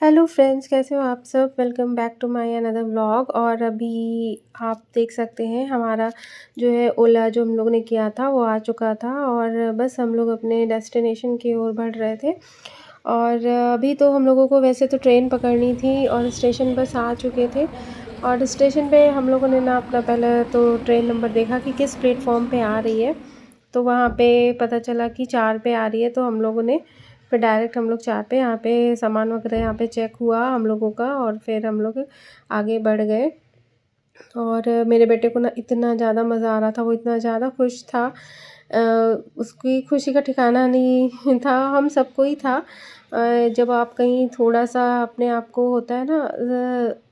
Hello friends, कैसे हो आप सब। Welcome back to my another vlog. और अभी आप देख सकते हैं हमारा जो है ओला जो हम लोग ने किया था वो आ चुका था और बस हम लोग अपने डेस्टिनेशन की ओर बढ़ रहे थे। और अभी तो हम लोगों को वैसे तो ट्रेन पकड़नी थी और स्टेशन बस आ चुके थे। और स्टेशन पे हम लोगों ने ना अपना पहले तो ट्रेन नंबर देखा कि किस प्लेटफॉर्म पे आ रही है। तो वहाँ पे पता चला कि 4 पे आ रही है, तो हम लोगों ने फिर डायरेक्ट हम लोग 4 पे यहाँ पे सामान वगैरह यहाँ पे चेक हुआ हम लोगों का और फिर हम लोग आगे बढ़ गए। और मेरे बेटे को ना इतना ज़्यादा मज़ा आ रहा था, वो इतना ज़्यादा खुश था। उसकी खुशी का ठिकाना नहीं था, हम सबको ही था। जब आप कहीं थोड़ा-सा अपने आप को होता है ना,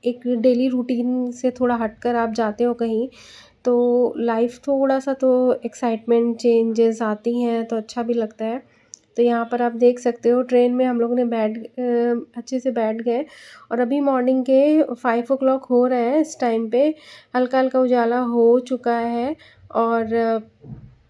एक डेली रूटीन से थोड़ा हटकर आप जाते हो कहीं, तो लाइफ थोड़ा-सा तो एक्साइटमेंट चेंजेस आती हैं तो अच्छा भी लगता है। तो यहाँ पर आप देख सकते हो ट्रेन में हम लोग ने अच्छे से बैठ गए। और अभी मॉर्निंग के 5 o'clock हो रहे हैं इस टाइम पे। हल्का-हल्का उजाला हो चुका है और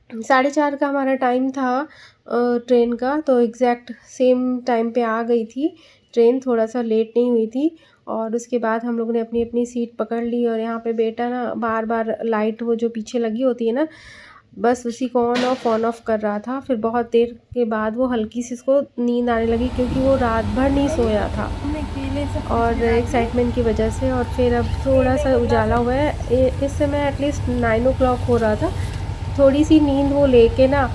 4:30 का हमारा टाइम था ट्रेन का, तो एग्ज़ैक्ट सेम टाइम पे आ गई थी ट्रेन, थोड़ा-सा लेट नहीं हुई थी। और उसके बाद हम लोगों ने अपनी-अपनी सीट पकड़ ली और यहाँ पे बेटा ना बार-बार लाइट वो जो पीछे लगी होती है ना, बस उसी को ऑन ऑफ कर रहा था। फिर बहुत देर के बाद वो हल्की सी इसको नींद आने लगी क्योंकि वो रात भर नहीं सोया था और एक्साइटमेंट की वजह से। और फिर अब थोड़ा सा उजाला हुआ है, इस समय एटलीस्ट 9 o'clock हो रहा था। थोड़ी सी नींद वो लेके ना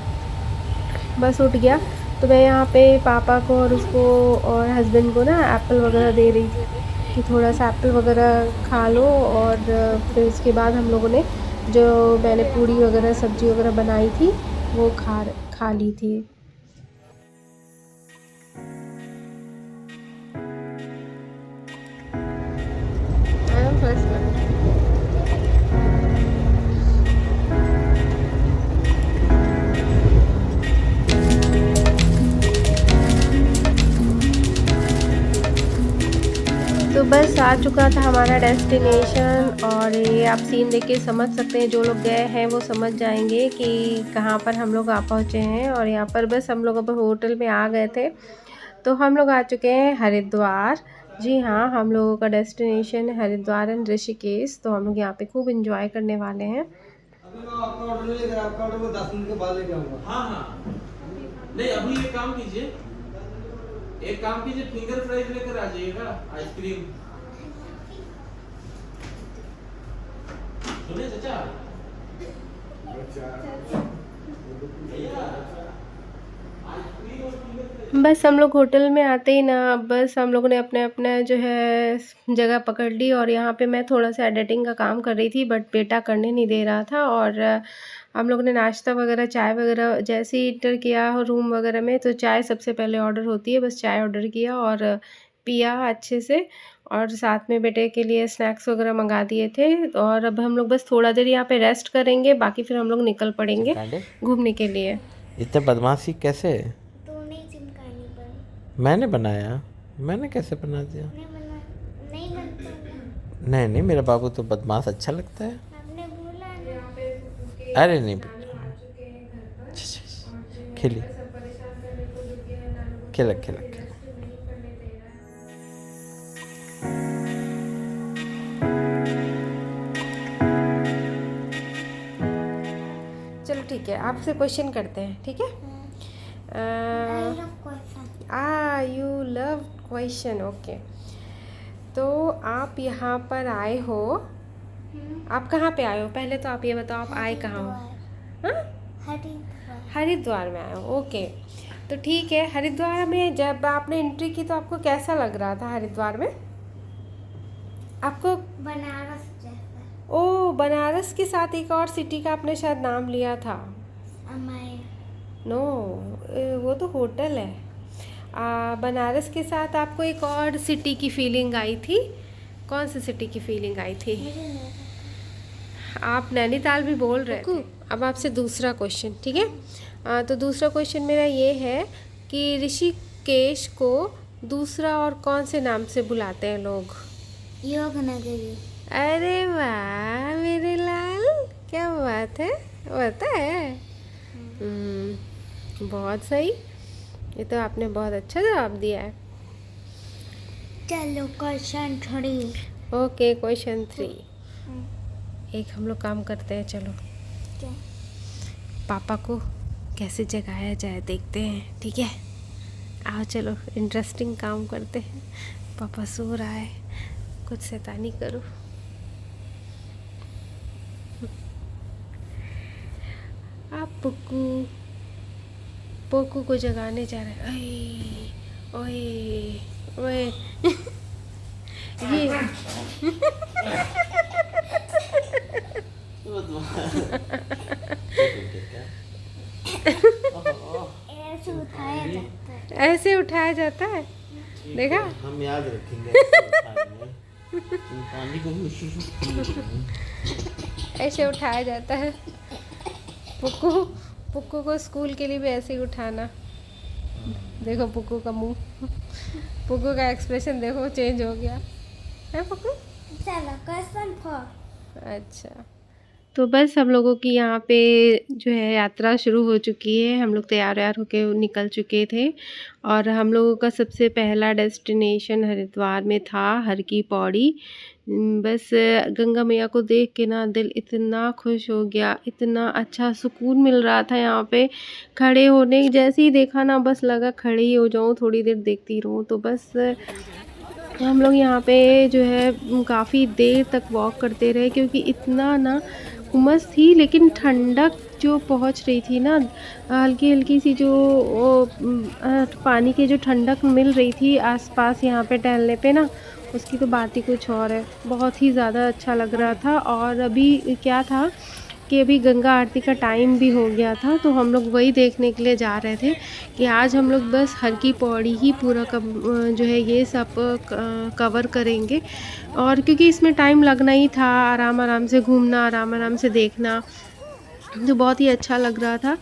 बस उठ गया। तो मैं यहाँ पे पापा को और उसको और हस्बैंड को ना एप्पल वगैरह दे रही थी कि थोड़ा सा एप्पल वगैरह खा लो। और फिर उसके बाद हम लोगों ने जो मैंने पूड़ी वगैरह सब्ज़ी वगैरह बनाई थी वो खा ली थी। तो बस आ चुका था हमारा डेस्टिनेशन। और ये आप सीन देख के समझ सकते हैं, जो लोग गए हैं वो समझ जाएंगे कि कहाँ पर हम लोग आ पहुँचे हैं। और यहाँ पर बस हम लोग अब होटल में आ गए थे। तो हम लोग आ चुके हैं हरिद्वार। जी हाँ, हम लोगों का डेस्टिनेशन है हरिद्वार एंड ऋषिकेश। तो हम लोग यहाँ पे खूब इंजॉय करने वाले हैं। अभी मैं आपका ऑर्डर नहीं लेकर, आपका ऑर्डर मैं 10 मिनट के बाद लेके आऊंगा। हाँ हाँ, नहीं अभी एक काम कीजिए, फिंगर फ्राइज लेकर आ जाइएगा, आइसक्रीम। सुनिए चाचा, भैया आइसक्रीम और फिंगर फ्राइज। बस हम लोग होटल में आते ही ना, बस हम लोगों ने अपने अपने जो है जगह पकड़ ली। और यहाँ पे मैं थोड़ा सा एडिटिंग का काम कर रही थी बट बेटा करने नहीं दे रहा था। और हम लोगों ने नाश्ता वगैरह चाय वगैरह जैसे ही इंटर किया रूम वगैरह में, तो चाय सबसे पहले ऑर्डर होती है, बस चाय ऑर्डर किया और पिया अच्छे से। और साथ में बेटे के लिए स्नैक्स वगैरह मंगा दिए थे। और अब हम लोग बस थोड़ा देर यहाँ पे रेस्ट करेंगे, बाकी फिर हम लोग निकल पड़ेंगे चिमकांडे घूमने के लिए। इतने बदमाशी कैसे? तूने चिमकाने पर मैंने बनाया? मैंने कैसे बना दिया? नहीं बना, नहीं बनता ना। नहीं नहीं, मेरा बाबू तो बदमाश अच्छा लगता है। आपने बोला ना। अरे नहीं बेटा, खेलिए, खेलक खेलक खेलक। चलो ठीक है, आपसे क्वेश्चन करते हैं, ठीक है। You love question, okay. तो आप यहाँ पर आए हो, आप कहाँ पे आए हो पहले तो आप ये बताओ, आप आए कहाँ हो। हाँ, हरिद्वार। हरिद्वार में आए हो, ओके। तो ठीक है, हरिद्वार में जब आपने एंट्री की तो आपको कैसा लग रहा था हरिद्वार में आपको? बनारस जैसा। ओ, बनारस के साथ एक और सिटी का आपने शायद नाम लिया था। अमाया। नो, वो तो होटल है। बनारस के साथ आपको एक और सिटी की फीलिंग आई थी। कौन सी सिटी की फीलिंग आई थी? आप नैनीताल भी बोल रहे थे। अब आपसे दूसरा क्वेश्चन, ठीक है। तो दूसरा क्वेश्चन मेरा ये है कि ऋषिकेश को दूसरा और कौन से नाम से बुलाते हैं लोग? योग नगरी। अरे वाह मेरे लाल, क्या बात है, पता है। बहुत सही, ये तो आपने बहुत अच्छा जवाब दिया है। चलो क्वेश्चन 3. ओके, क्वेश्चन 3 एक हम लोग काम करते हैं, चलो पापा को कैसे जगाया जाए देखते हैं, ठीक है? आओ चलो, इंटरेस्टिंग काम करते हैं। पापा सो रहा है, कुछ शैतानी करो। आप पुक्कू पोकू को जगाने जा रहे हैं। ओए ओए ओए ये ऐसे उठाया जाता है. ऐसे उठाया जाता है, देखा? हम याद रखेंगे। पानी को ऐसे उठाया जाता है। पुक्कू पुक्कू को स्कूल के लिए भी ऐसे ही उठाना। देखो पुक्कू का मुंह, पुक्कू का एक्सप्रेशन देखो, चेंज हो गया है पुक्कू। चलो क्वेश्चन 4. अच्छा, तो बस हम लोगों की यहाँ पे जो है यात्रा शुरू हो चुकी है। हम लोग तैयार व्यार होके निकल चुके थे और हम लोगों का सबसे पहला डेस्टिनेशन हरिद्वार में था, हर की पौड़ी। बस गंगा मैया को देख के ना दिल इतना खुश हो गया, इतना अच्छा सुकून मिल रहा था यहाँ पे खड़े होने। जैसे ही देखा ना बस लगा खड़े ही हो जाऊँ, थोड़ी देर देखती रहूँ। तो बस हम लोग यहाँ पे जो है काफ़ी देर तक वॉक करते रहे, क्योंकि इतना ना उमस थी, लेकिन ठंडक जो पहुँच रही थी ना, हल्की हल्की सी जो पानी की जो ठंडक मिल रही थी आसपास यहाँ पे टहलने पे ना, उसकी तो बात ही कुछ और है। बहुत ही ज़्यादा अच्छा लग रहा था। और अभी क्या था कि अभी गंगा आरती का टाइम भी हो गया था, तो हम लोग वही देखने के लिए जा रहे थे कि आज हम लोग बस हर की पौड़ी ही पूरा जो है ये सब कवर करेंगे। और क्योंकि इसमें टाइम लगना ही था, आराम आराम से घूमना, आराम आराम से देखना, जो बहुत ही अच्छा लग रहा था।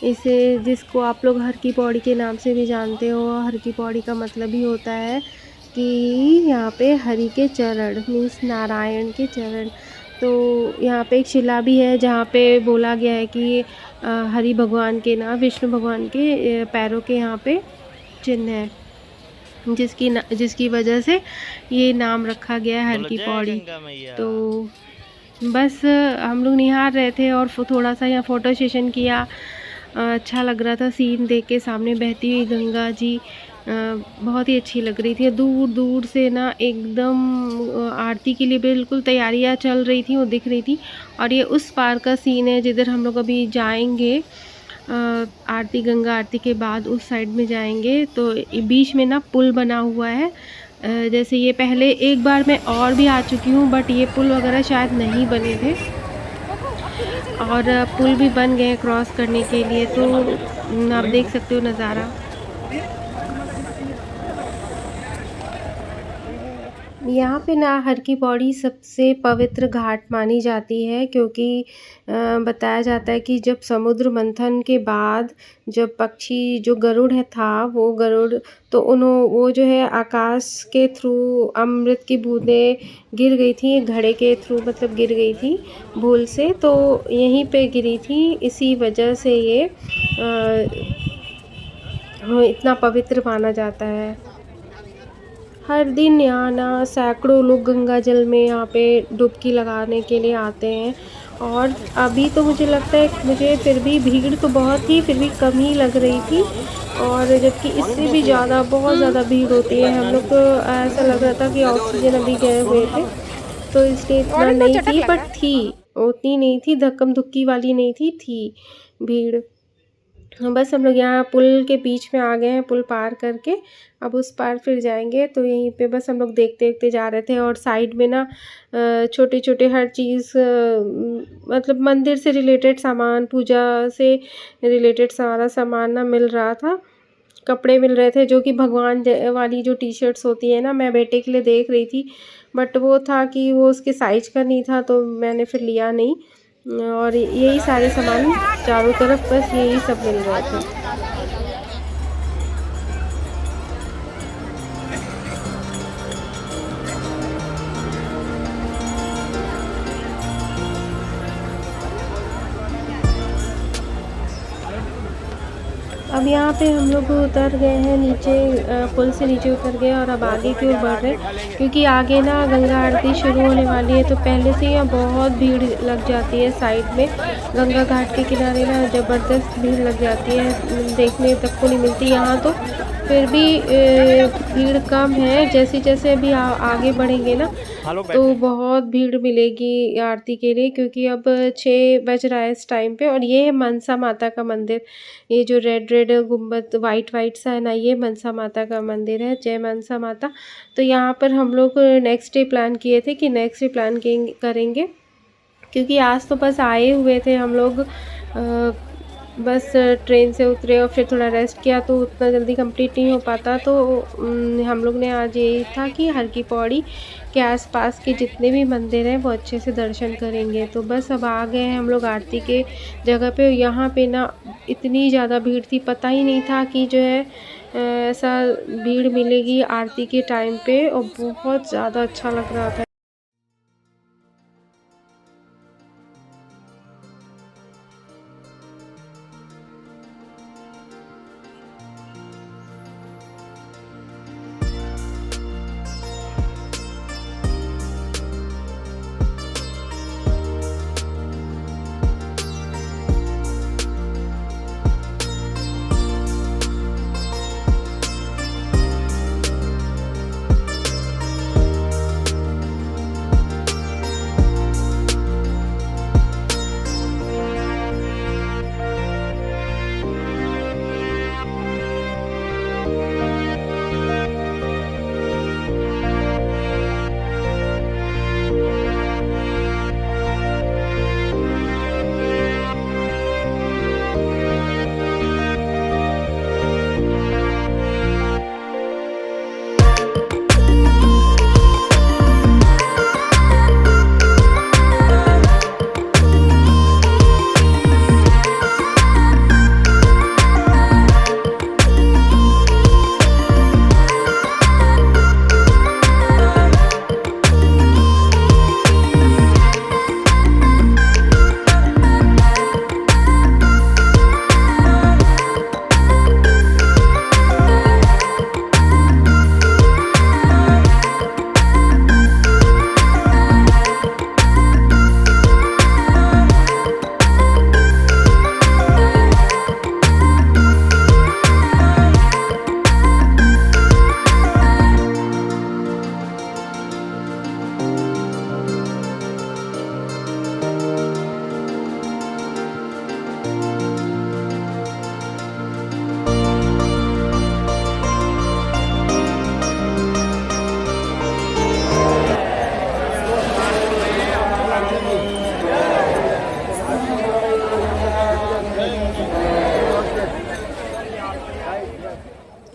इसे जिसको आप लोग हर की पौड़ी के नाम से भी जानते हो, हर की पौड़ी का मतलब ही होता है कि यहाँ पे हरि के चरण, मीन्स नारायण के चरण। तो यहाँ पे एक शिला भी है जहाँ पे बोला गया है कि हरि भगवान के ना, विष्णु भगवान के पैरों के यहाँ पे चिन्ह है, जिसकी वजह से ये नाम रखा गया है हर की पौड़ी। तो बस हम लोग निहार रहे थे और थोड़ा सा यहाँ फ़ोटो सेशन किया। अच्छा लग रहा था सीन देख के, सामने बहती हुई गंगा जी बहुत ही अच्छी लग रही थी। दूर दूर से ना एकदम आरती के लिए बिल्कुल तैयारियां चल रही थी, वो दिख रही थी। और ये उस पार का सीन है जिधर हम लोग अभी जाएंगे, आरती, गंगा आरती के बाद उस साइड में जाएंगे। तो बीच में ना पुल बना हुआ है। जैसे ये पहले एक बार मैं और भी आ चुकी हूँ, बट ये पुल वगैरह शायद नहीं बने थे, और पुल भी बन गए क्रॉस करने के लिए। तो आप देख सकते हो नज़ारा। यहाँ पे ना हर की पौड़ी सबसे पवित्र घाट मानी जाती है, क्योंकि बताया जाता है कि जब समुद्र मंथन के बाद जब पक्षी जो गरुड़ है था, वो गरुड़ तो वो जो है आकाश के थ्रू अमृत की बूंदें गिर गई थी, घड़े के थ्रू मतलब गिर गई थी भूल से, तो यहीं पे गिरी थी। इसी वजह से ये इतना पवित्र माना जाता है। हर दिन यहाँ ना सैकड़ों लोग गंगा जल में यहाँ पे डुबकी लगाने के लिए आते हैं। और अभी तो मुझे लगता है, मुझे फिर भी भीड़ तो बहुत ही फिर भी कम ही लग रही थी, और जबकि इससे भी ज़्यादा बहुत ज़्यादा भीड़ होती है। हम लोग को ऐसा लग रहा था कि ऑक्सीजन अभी गए हुए थे, तो इसलिए इतना नहीं थी, बट थी, उतनी नहीं थी, धक्कम धुक्की वाली नहीं थी भीड़। बस हम लोग यहाँ पुल के बीच में आ गए हैं, पुल पार करके अब उस पार फिर जाएंगे। तो यहीं पे बस हम लोग देखते देखते जा रहे थे, और साइड में ना छोटे छोटे हर चीज़, मतलब मंदिर से रिलेटेड सामान, पूजा से रिलेटेड सारा सामान ना मिल रहा था। कपड़े मिल रहे थे, जो कि भगवान वाली जो टी शर्ट्स होती है ना, मैं बेटे के लिए देख रही थी, बट वो था कि वो उसके साइज का नहीं था, तो मैंने फिर लिया नहीं। और यही सारे सामान चारों तरफ बस यही सब मिल रहे थे। अब अब यहाँ पे हम लोग उतर गए हैं नीचे, पुल से नीचे उतर गए और अब आगे की ओर बढ़ रहे हैं, क्योंकि आगे ना गंगा आरती शुरू होने वाली है। तो पहले से यहाँ बहुत भीड़ लग जाती है साइड में, गंगा घाट के किनारे ना ज़बरदस्त भीड़ लग जाती है, देखने तक को नहीं मिलती। यहाँ तो फिर भी भीड़ कम है, जैसे जैसे अभी आगे बढ़ेंगे ना तो बहुत भीड़ मिलेगी आरती के लिए, क्योंकि अब 6 बज रहा है इस टाइम पे। और ये है मनसा माता का मंदिर, ये जो रेड रेड गुम्बद वाइट वाइट सा है ना, ये मनसा माता का मंदिर है। जय मनसा माता। तो यहाँ पर हम लोग नेक्स्ट डे प्लान किए थे कि नेक्स्ट डे प्लान करेंगे, क्योंकि आज तो बस आए हुए थे हम लोग, बस ट्रेन से उतरे और फिर थोड़ा रेस्ट किया, तो उतना जल्दी कंप्लीट नहीं हो पाता। तो हम लोग ने आज यही था कि हर की पौड़ी के आसपास के जितने भी मंदिर हैं वो अच्छे से दर्शन करेंगे। तो बस अब आ गए हैं हम लोग आरती के जगह पे। यहाँ पे ना इतनी ज़्यादा भीड़ थी, पता ही नहीं था कि जो है ऐसा भीड़ मिलेगी आरती के टाइम पे, और बहुत ज़्यादा अच्छा लग रहा था।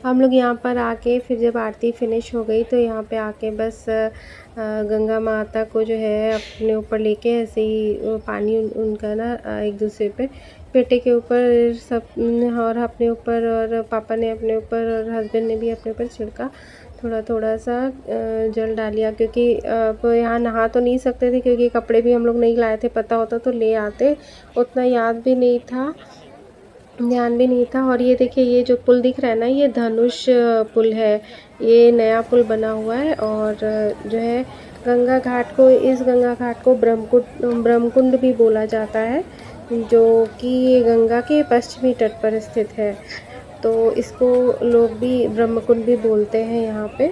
हम लोग यहाँ पर आके फिर जब आरती फिनिश हो गई तो यहाँ पे आके बस गंगा माता को जो है अपने ऊपर लेके ऐसे ही पानी उनका ना एक दूसरे पे पेटे के ऊपर सब, और अपने ऊपर, और पापा ने अपने ऊपर और हस्बैंड ने भी अपने ऊपर छिड़का, थोड़ा थोड़ा सा जल डाल लिया, क्योंकि अब यहाँ नहा तो नहीं सकते थे, क्योंकि कपड़े भी हम लोग नहीं लाए थे, पता होता तो ले आते, उतना याद भी नहीं था, ध्यान भी नहीं था। और ये देखिए, ये जो पुल दिख रहा है ना, ये धनुष पुल है, ये नया पुल बना हुआ है। और जो है गंगा घाट को, इस गंगा घाट को ब्रह्मकुंड भी बोला जाता है, जो कि गंगा के पश्चिमी तट पर स्थित है। तो इसको लोग भी ब्रह्मकुंड भी बोलते हैं यहाँ पे।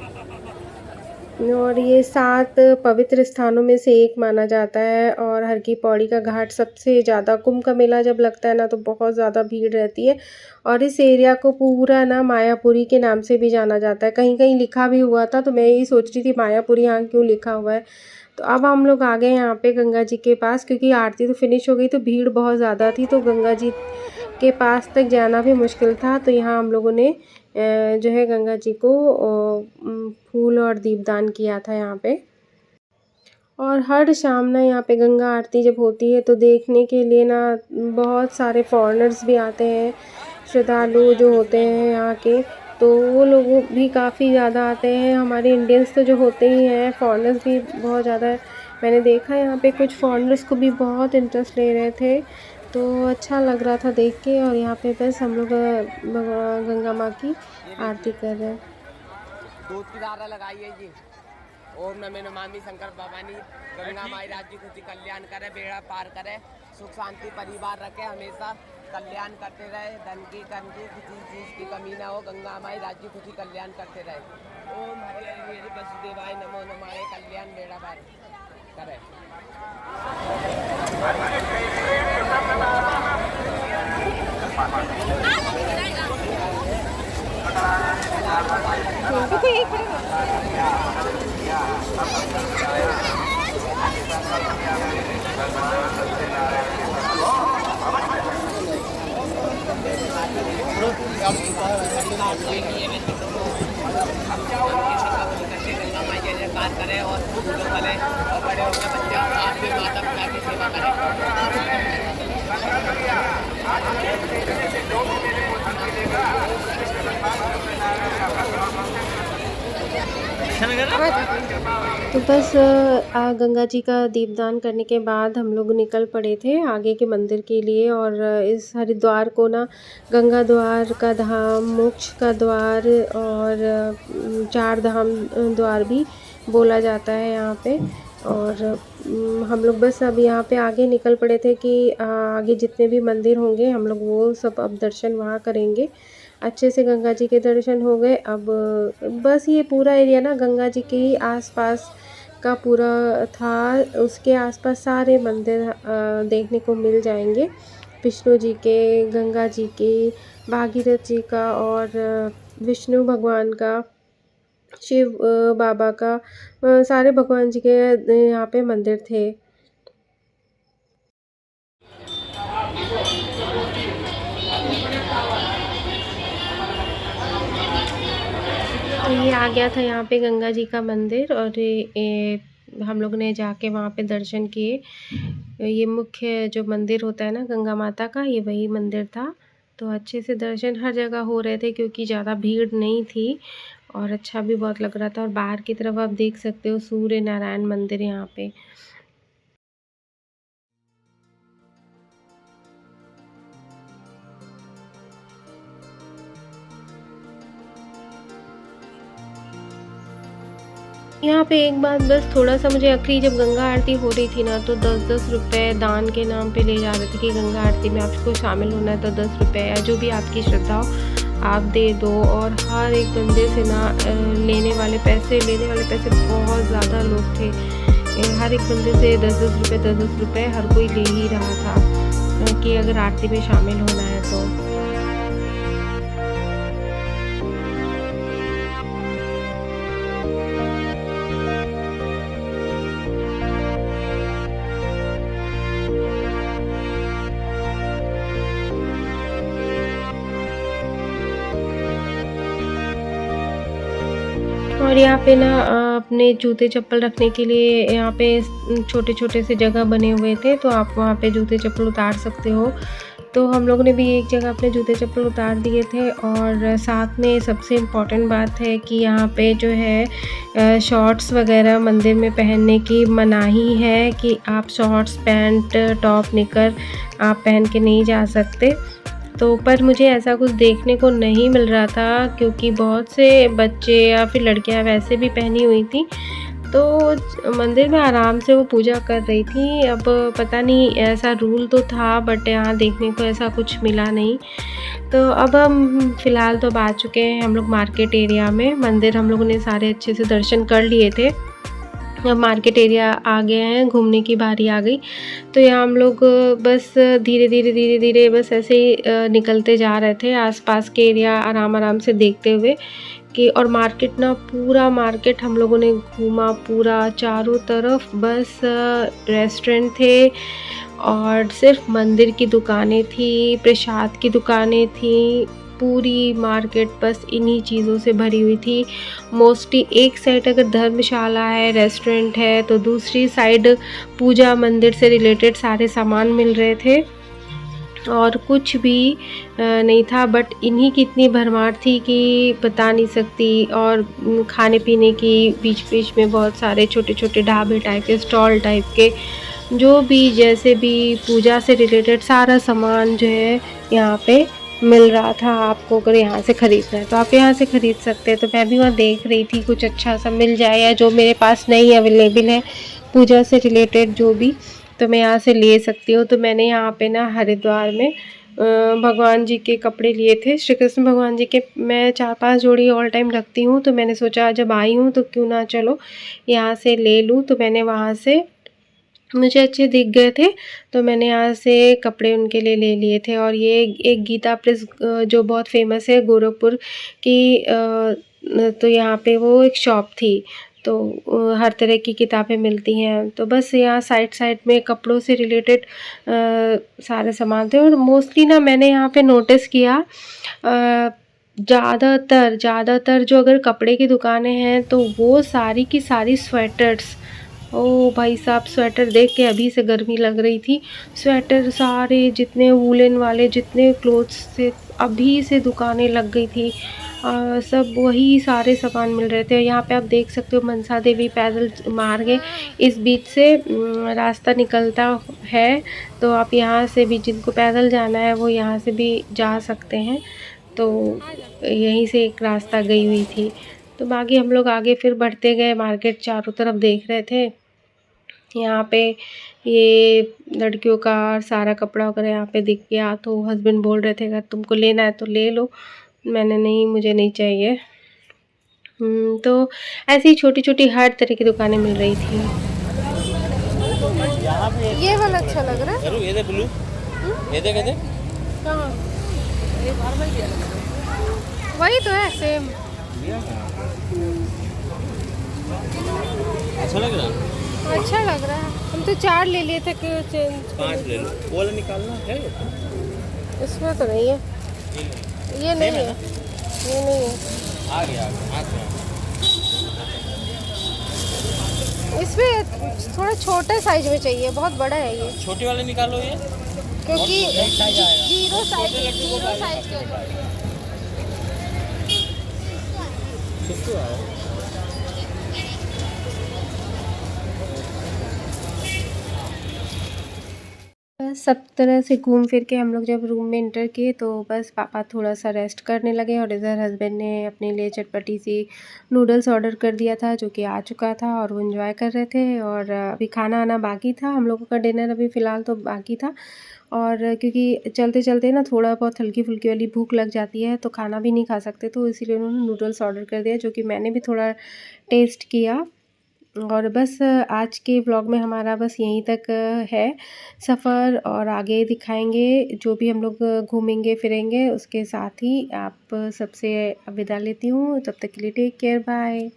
और ये 7 पवित्र स्थानों में से एक माना जाता है। और हर की पौड़ी का घाट सबसे ज़्यादा, कुंभ का मेला जब लगता है ना तो बहुत ज़्यादा भीड़ रहती है। और इस एरिया को पूरा ना मायापुरी के नाम से भी जाना जाता है, कहीं कहीं लिखा भी हुआ था, तो मैं यही सोच रही थी मायापुरी यहाँ क्यों लिखा हुआ है। तो अब हम लोग आ गए यहाँ पे गंगा जी के पास, क्योंकि आरती तो फिनिश हो गई, तो भीड़ बहुत ज़्यादा थी, तो गंगा जी के पास तक जाना भी मुश्किल था। तो यहाँ हम लोगों ने जो है गंगा जी को फूल और दीपदान किया था यहाँ पे। और हर शाम ना यहाँ पे गंगा आरती जब होती है तो देखने के लिए ना बहुत सारे फॉरेनर्स भी आते हैं, श्रद्धालु जो होते हैं यहाँ के, तो वो लोग भी काफ़ी ज़्यादा आते हैं। हमारे इंडियंस तो जो होते ही हैं, फॉरेनर्स भी बहुत ज़्यादा है। मैंने देखा यहाँ पे कुछ फॉरेनर्स को भी बहुत इंटरेस्ट ले रहे थे, तो अच्छा लग रहा था देख के। और यहाँ पे बस हम लोग गंगा माँ की आरती कर रहे हैं। दूध की धारा लगाइए जी। ओम नमः नमामि शंकर भवानी। गंगा माई राज्य खुशी कल्याण करे, बेड़ा पार करे, सुख शांति परिवार रखे, हमेशा कल्याण करते रहे, धन की कर्म की किसी चीज़ की कमी ना हो। गंगा माई राज्य खुशी कल्याण करते रहे। ओम हरि हरि वसुदेवाय नमो नमः। कल्याण बेड़ा पार करे। जयकार करें और बड़े होकर बच्चे आप भी माता पिता की सेवा करें। तो बस गंगा जी का दीपदान करने के बाद हम लोग निकल पड़े थे आगे के मंदिर के लिए। और इस हरिद्वार को ना गंगा द्वार का धाम, मोक्ष का द्वार और 4 धाम द्वार भी बोला जाता है यहाँ पे। और हम लोग बस अब यहाँ पे आगे निकल पड़े थे कि आगे जितने भी मंदिर होंगे हम लोग वो सब अब दर्शन वहाँ करेंगे। अच्छे से गंगा जी के दर्शन हो गए। अब बस ये पूरा एरिया ना गंगा जी के ही आसपास का पूरा था। उसके आसपास सारे मंदिर देखने को मिल जाएंगे, विष्णु जी के, गंगा जी के, भागीरथ जी का और विष्णु भगवान का, शिव बाबा का, सारे भगवान जी के यहाँ पे मंदिर थे। तो ये आ गया था यहाँ पे गंगा जी का मंदिर। और हम लोग ने जाके वहाँ पे दर्शन किए। ये मुख्य जो मंदिर होता है ना गंगा माता का, ये वही मंदिर था। तो अच्छे से दर्शन हर जगह हो रहे थे क्योंकि ज़्यादा भीड़ नहीं थी और अच्छा भी बहुत लग रहा था। और बाहर की तरफ आप देख सकते हो सूर्य नारायण मंदिर यहाँ पे। यहाँ पे एक बात बस थोड़ा सा मुझे अखरी, जब गंगा आरती हो रही थी ना तो 10-10 रुपये दान के नाम पे ले जा रहे थे कि गंगा आरती में आपको शामिल होना है तो 10 रुपये या जो भी आपकी श्रद्धा हो आप दे दो। और हर एक बंदे से ना लेने वाले पैसे बहुत ज़्यादा लोग थे। हर एक बंदे से 10-10 रुपये हर कोई ले ही रहा था कि अगर आरती में शामिल होना है तो। और यहाँ पे ना अपने जूते चप्पल रखने के लिए यहाँ पे छोटे छोटे से जगह बने हुए थे, तो आप वहाँ पे जूते चप्पल उतार सकते हो। तो हम लोगों ने भी एक जगह अपने जूते चप्पल उतार दिए थे। और साथ में सबसे इम्पॉर्टेंट बात है कि यहाँ पे जो है शॉर्ट्स वगैरह मंदिर में पहनने की मनाही है कि आप शॉर्ट्स, पैंट, टॉप, निकर आप पहन के नहीं जा सकते। तो पर मुझे ऐसा कुछ देखने को नहीं मिल रहा था क्योंकि बहुत से बच्चे या फिर लड़कियां वैसे भी पहनी हुई थी, तो मंदिर में आराम से वो पूजा कर रही थी। अब पता नहीं ऐसा रूल तो था बट यहाँ देखने को ऐसा कुछ मिला नहीं। तो अब हम फ़िलहाल तो अब आ चुके हैं हम लोग मार्केट एरिया में। मंदिर हम लोगों ने सारे अच्छे से दर्शन कर लिए थे। अब मार्केट एरिया आ गए हैं, घूमने की बारी आ गई। तो यहाँ हम लोग बस धीरे धीरे बस ऐसे ही निकलते जा रहे थे आसपास के एरिया आराम से देखते हुए कि। और मार्केट ना पूरा मार्केट हम लोगों ने घूमा, पूरा चारों तरफ बस रेस्टोरेंट थे और सिर्फ मंदिर की दुकानें थी, प्रसाद की दुकानें थी। पूरी मार्केट बस इन्हीं चीज़ों से भरी हुई थी। मोस्टली एक साइड अगर धर्मशाला है, रेस्टोरेंट है, तो दूसरी साइड पूजा मंदिर से रिलेटेड सारे सामान मिल रहे थे और कुछ भी नहीं था। बट इन्हीं की इतनी भरमार थी कि बता नहीं सकती। और खाने पीने की बीच में बहुत सारे छोटे छोटे ढाबे टाइप के, स्टॉल टाइप के जो भी जैसे भी पूजा से रिलेटेड सारा सामान जो है यहाँ पे मिल रहा था। आपको अगर यहाँ से ख़रीदना है तो आप यहाँ से ख़रीद सकते हैं। तो मैं भी वहाँ देख रही थी कुछ अच्छा सा मिल जाए, या जो मेरे पास नहीं अवेलेबल है पूजा से रिलेटेड जो भी, तो मैं यहाँ से ले सकती हूँ। तो मैंने यहाँ पे ना हरिद्वार में भगवान जी के कपड़े लिए थे, श्री कृष्ण भगवान जी के। मैं 4-5 जोड़ी ऑल टाइम रखती हूँ, तो मैंने सोचा जब आई हूँ तो क्यों ना चलो यहाँ से ले लूँ। तो मैंने वहाँ से, मुझे अच्छे दिख गए थे तो मैंने यहाँ से कपड़े उनके लिए ले लिए थे। और ये एक गीता प्रेस जो बहुत फेमस है गोरखपुर की, तो यहाँ पे वो एक शॉप थी, तो हर तरह की किताबें मिलती हैं। तो बस यहाँ साइड में कपड़ों से रिलेटेड सारे सामान थे। और मोस्टली ना मैंने यहाँ पे नोटिस किया, ज़्यादातर जो अगर कपड़े की दुकानें हैं तो वो सारी की सारी स्वेटर्स। ओ भाई साहब, स्वेटर देख के अभी से गर्मी लग रही थी। स्वेटर सारे जितने वूलन वाले जितने क्लोथ्स से अभी से दुकानें लग गई थी। सब वही सारे सामान मिल रहे थे। यहाँ पे आप देख सकते हो मनसा देवी पैदल मार्ग है, इस बीच से रास्ता निकलता है। तो आप यहाँ से भी, जिनको पैदल जाना है वो यहाँ से भी जा सकते हैं। तो यहीं से एक रास्ता गई हुई थी। तो बाकी हम लोग आगे फिर बढ़ते गए, मार्केट चारों तरफ देख रहे थे। यहाँ पे ये लड़कियों का सारा कपड़ा वगैरह यहाँ पे दिख गया। तो हस्बैंड बोल रहे थे अगर तुमको लेना है तो ले लो। मैंने नहीं, मुझे नहीं चाहिए। तो ऐसी छोटी छोटी हर तरह की दुकानें मिल रही थी। ये वाला अच्छा लग रहा है। ये दे ब्लू, ये दे कहाँ? वही तो है, सेम। अच्छा लग रहा है। अच्छा लग रहा है। हम तो 4 ले लिए थे कि चेंज 5 ले लो। वो वाला निकालना है, इसमें तो नहीं है, ये नहीं है, ये नहीं है। आ गया। इसमें थोड़ा छोटा साइज में चाहिए, बहुत बड़ा है ये। छोटी वाले निकालो ये, क्योंकि जीरो साइज के बस सब तरह से घूम फिर के हम लोग जब रूम में एंटर किए तो बस पापा थोड़ा सा रेस्ट करने लगे। और इधर हस्बैंड ने अपने लिए चटपटी सी नूडल्स ऑर्डर कर दिया था, जो कि आ चुका था और वो एंजॉय कर रहे थे। और अभी खाना आना बाकी था, हम लोगों का डिनर अभी फ़िलहाल तो बाकी था। और क्योंकि चलते चलते ना थोड़ा बहुत हल्की फुल्की वाली भूख लग जाती है तो खाना भी नहीं खा सकते, तो इसीलिए उन्होंने नूडल्स ऑर्डर कर दिया, जो कि मैंने भी थोड़ा टेस्ट किया। और बस आज के व्लॉग में हमारा बस यहीं तक है सफ़र, और आगे दिखाएंगे जो भी हम लोग घूमेंगे फिरेंगे उसके साथ ही। आप सबसे विदा लेती हूँ, तब तक के लिए टेक केयर, बाय।